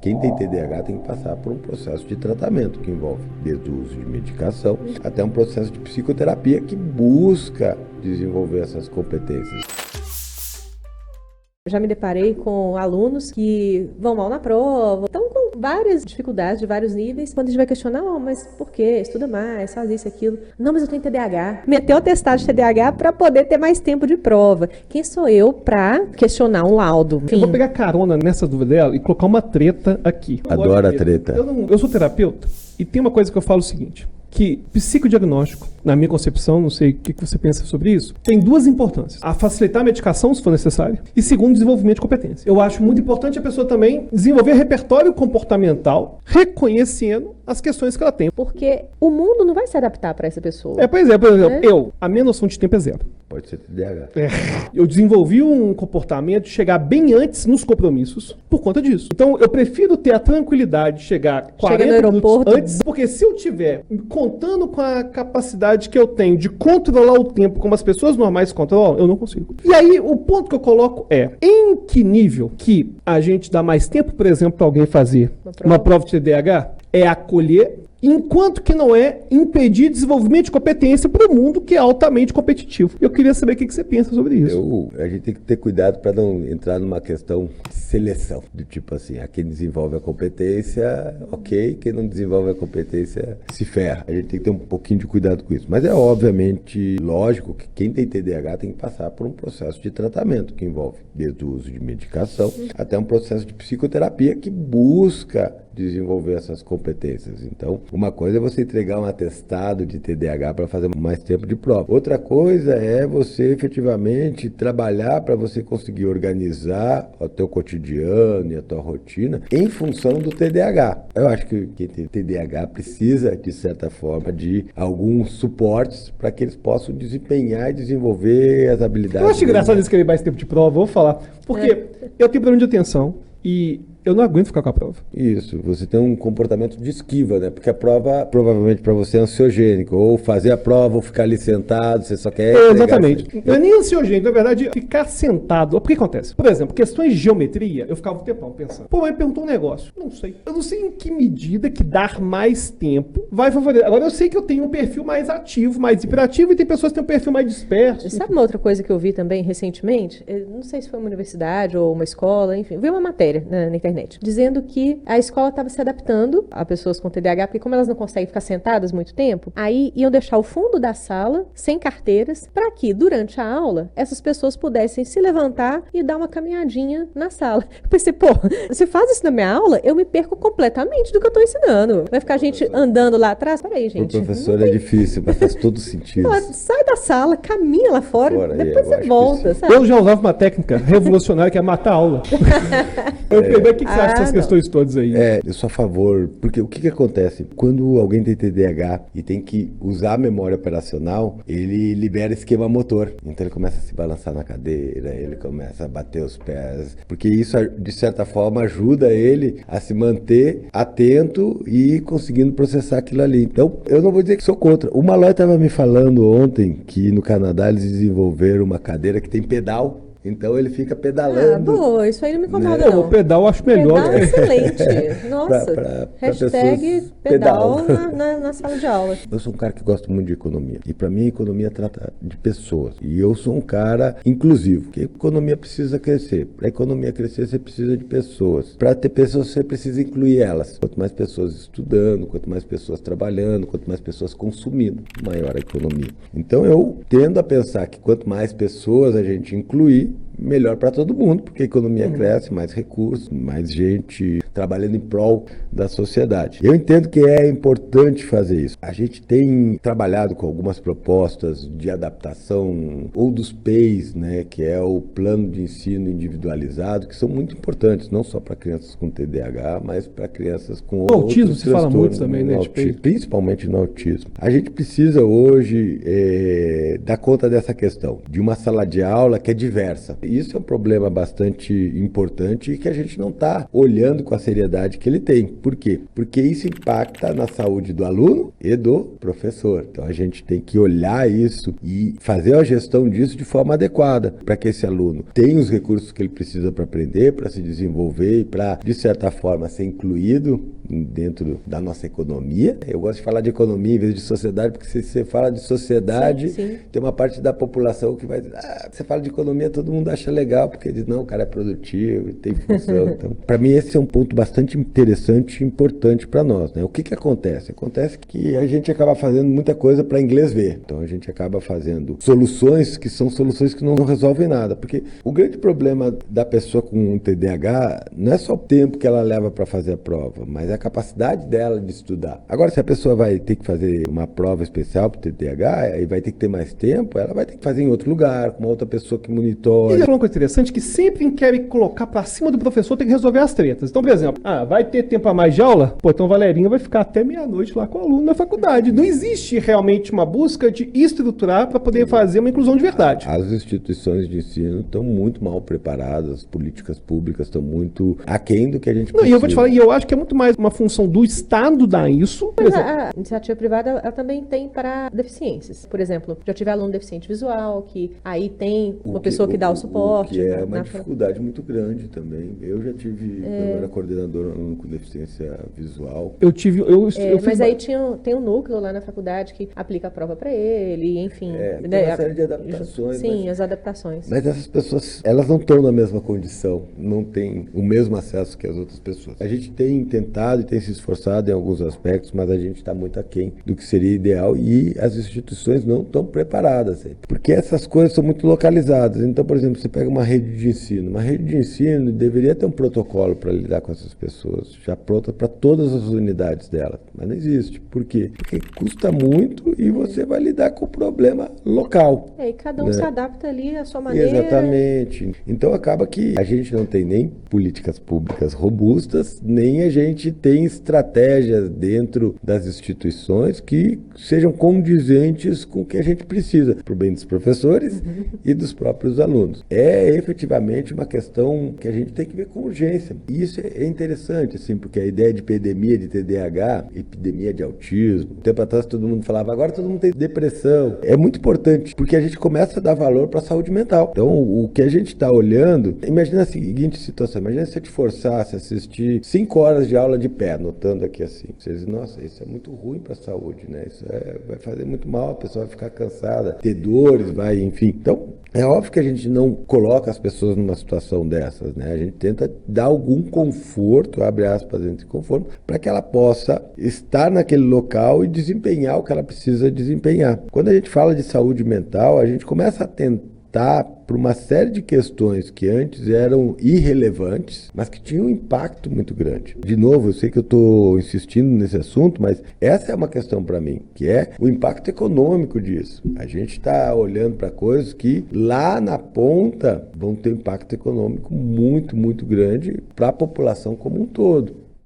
Quem tem TDAH tem que passar por um processo de tratamento que envolve desde o uso de medicação até um processo de psicoterapia que busca desenvolver essas competências. Já me deparei com alunos que vão mal na prova, estão com várias dificuldades de vários níveis. Quando a gente vai questionar, mas por quê? Estuda mais, faz isso e aquilo. Não, mas eu tenho TDAH. Meteu o atestado de TDAH para poder ter mais tempo de prova. Quem sou eu para questionar um laudo? Enfim. Eu vou pegar carona nessa dúvida dela e colocar uma treta aqui. Adoro a treta. Eu sou terapeuta e tem uma coisa que eu falo o seguinte, que psicodiagnóstico, na minha concepção, não sei o que você pensa sobre isso, tem duas importâncias. A facilitar a medicação, se for necessário, e segundo, desenvolvimento de competência. Eu acho muito importante a pessoa também desenvolver repertório comportamental, reconhecendo as questões que ela tem. Porque o mundo não vai se adaptar para essa pessoa. Pois é, por exemplo, a minha noção de tempo é zero. Pode ser TDAH. Eu desenvolvi um comportamento de chegar bem antes nos compromissos por conta disso. Então, eu prefiro ter a tranquilidade de chegar 40 minutos antes, porque se eu tiver contando com a capacidade que eu tenho de controlar o tempo como as pessoas normais controlam, eu não consigo. E aí, o ponto que eu coloco é, em que nível que a gente dá mais tempo, por exemplo, para alguém fazer uma prova de TDAH, é acolher, enquanto que não é impedir desenvolvimento de competência para o mundo que é altamente competitivo. Eu queria saber o que você pensa sobre isso. A gente tem que ter cuidado para não entrar numa questão de seleção, do tipo assim, quem desenvolve a competência, ok, quem não desenvolve a competência se ferra. A gente tem que ter um pouquinho de cuidado com isso. Mas é obviamente lógico que quem tem TDAH tem que passar por um processo de tratamento que envolve desde o uso de medicação até um processo de psicoterapia que busca desenvolver essas competências. Então, uma coisa é você entregar um atestado de TDAH para fazer mais tempo de prova. Outra coisa é você efetivamente trabalhar para você conseguir organizar o teu cotidiano e a tua rotina em função do TDAH. Eu acho que quem tem TDAH precisa, de certa forma, de alguns suportes para que eles possam desempenhar e desenvolver as habilidades. Eu acho engraçado eles querem mais tempo de prova, vou falar. Porque eu tenho problema de atenção e eu não aguento ficar com a prova. Isso, você tem um comportamento de esquiva, né? Porque a prova, provavelmente para você é ansiogênico. Ou fazer a prova, ou ficar ali sentado, você só quer... Exatamente. Não é nem ansiogênico, na verdade, ficar sentado. O que acontece? Por exemplo, questões de geometria, eu ficava um tempão pensando. Pô, mas perguntou um negócio. Não sei. Eu não sei em que medida que dar mais tempo vai favorecer. Agora, eu sei que eu tenho um perfil mais ativo, mais hiperativo, e tem pessoas que têm um perfil mais disperso. Sabe uma outra coisa que eu vi também recentemente? Eu não sei se foi uma universidade ou uma escola, enfim. Vi uma matéria na internet dizendo que a escola estava se adaptando a pessoas com TDAH, porque como elas não conseguem ficar sentadas muito tempo, aí iam deixar o fundo da sala sem carteiras, para que durante a aula essas pessoas pudessem se levantar e dar uma caminhadinha na sala. Eu pensei, pô, se faz isso na minha aula, eu me perco completamente do que eu estou ensinando. Vai ficar gente andando lá atrás? Peraí, gente. O professor é difícil, mas faz todo sentido. Sai da sala, caminha lá fora, depois você volta, sabe? Eu já usava uma técnica revolucionária que é matar a aula. O que você acha dessas questões todas aí? Eu sou a favor, porque o que acontece? Quando alguém tem TDAH e tem que usar a memória operacional, ele libera esquema motor. Então ele começa a se balançar na cadeira, ele começa a bater os pés, porque isso, de certa forma, ajuda ele a se manter atento e conseguindo processar aquilo ali. Então, eu não vou dizer que sou contra. O Malloy estava me falando ontem que no Canadá eles desenvolveram uma cadeira que tem pedal. Então ele fica pedalando. Boa, isso aí não me incomoda, não. O pedal eu acho melhor. Pedal é excelente. Nossa, hashtag pedal na sala de aula. Eu sou um cara que gosta muito de economia. E para mim, a economia trata de pessoas. E eu sou um cara inclusivo. Porque a economia precisa crescer. Para a economia crescer, você precisa de pessoas. Para ter pessoas, você precisa incluir elas. Quanto mais pessoas estudando, quanto mais pessoas trabalhando, quanto mais pessoas consumindo, maior a economia. Então eu tendo a pensar que quanto mais pessoas a gente incluir, melhor para todo mundo, porque a economia cresce, mais recursos, mais gente trabalhando em prol da sociedade. Eu entendo que é importante fazer isso. A gente tem trabalhado com algumas propostas de adaptação ou dos PEIs, né, que é o plano de ensino individualizado, que são muito importantes, não só para crianças com TDAH, mas para crianças com outros autismo se fala muito também, né? Principalmente no autismo. A gente precisa hoje dar conta dessa questão, de uma sala de aula que é diversa. Isso é um problema bastante importante e que a gente não está olhando com a seriedade que ele tem. Por quê? Porque isso impacta na saúde do aluno e do professor. Então a gente tem que olhar isso e fazer a gestão disso de forma adequada, para que esse aluno tenha os recursos que ele precisa para aprender, para se desenvolver e para, de certa forma, ser incluído dentro da nossa economia. Eu gosto de falar de economia em vez de sociedade, porque se você fala de sociedade, sim. Tem uma parte da população que vai dizer, você fala de economia, todo mundo acha legal, porque diz, não, o cara é produtivo, tem função. Então, para mim, esse é um ponto bastante interessante e importante para nós, né? O que acontece? Acontece que a gente acaba fazendo muita coisa para inglês ver. Então, a gente acaba fazendo soluções que são soluções que não resolvem nada, porque o grande problema da pessoa com um TDAH não é só o tempo que ela leva para fazer a prova, mas a capacidade dela de estudar. Agora, se a pessoa vai ter que fazer uma prova especial para o TDAH e vai ter que ter mais tempo, ela vai ter que fazer em outro lugar, com uma outra pessoa que monitore. E é uma coisa interessante que sempre querem colocar para cima do professor, tem que resolver as tretas. Então, por exemplo, vai ter tempo a mais de aula? Pô, então Valerinha vai ficar até meia-noite lá com o aluno na faculdade. Não existe realmente uma busca de estruturar para poder fazer uma inclusão de verdade. As instituições de ensino estão muito mal preparadas, as políticas públicas estão muito aquém do que a gente precisa. E eu vou te falar, e eu acho que é muito mais uma função do Estado dar isso. Mas a iniciativa privada, ela também tem para deficiências. Por exemplo, já tive aluno deficiente visual, que aí tem uma pessoa que dá o suporte. Que é uma dificuldade muito grande também. Eu já tive, eu era coordenador com deficiência visual. Mas aí tem um núcleo lá na faculdade que aplica a prova para ele, enfim. Tem uma série de adaptações. Sim, as adaptações. Mas essas pessoas, elas não estão na mesma condição, não têm o mesmo acesso que as outras pessoas. A gente tem tentado e tem se esforçado em alguns aspectos, mas a gente está muito aquém do que seria ideal e as instituições não estão preparadas, porque essas coisas são muito localizadas. Então, por exemplo, você pega uma rede de ensino deveria ter um protocolo para lidar com essas pessoas, já pronta para todas as unidades dela, mas não existe. Por quê? Porque custa muito e você vai lidar com o problema local. E cada um se adapta ali à sua maneira. Exatamente. Então acaba que a gente não tem nem políticas públicas robustas, nem a gente tem estratégias dentro das instituições que sejam condizentes com o que a gente precisa, para o bem dos professores e dos próprios alunos. É efetivamente uma questão que a gente tem que ver com urgência. E isso é interessante, assim, porque a ideia de epidemia de TDAH, epidemia de autismo, um tempo atrás todo mundo falava, agora todo mundo tem depressão. É muito importante, porque a gente começa a dar valor para a saúde mental. Então, o que a gente está olhando, imagina a seguinte situação, imagina se eu te forçasse a assistir 5 horas de aula de pé, anotando aqui assim. Você diz, nossa, isso é muito ruim para a saúde, né? Isso vai fazer muito mal, a pessoa vai ficar cansada, ter dores, enfim. Então, é óbvio que a gente não coloca as pessoas numa situação dessas, né? A gente tenta dar algum conforto, abre aspas, entre conforto, para que ela possa estar naquele local e desempenhar o que ela precisa desempenhar. Quando a gente fala de saúde mental, a gente começa a tentar por uma série de questões que antes eram irrelevantes, mas que tinham um impacto muito grande. De novo, eu sei que eu estou insistindo nesse assunto, mas essa é uma questão para mim, que é o impacto econômico disso. A gente está olhando para coisas que lá na ponta vão ter um impacto econômico muito, muito grande para a população como um todo.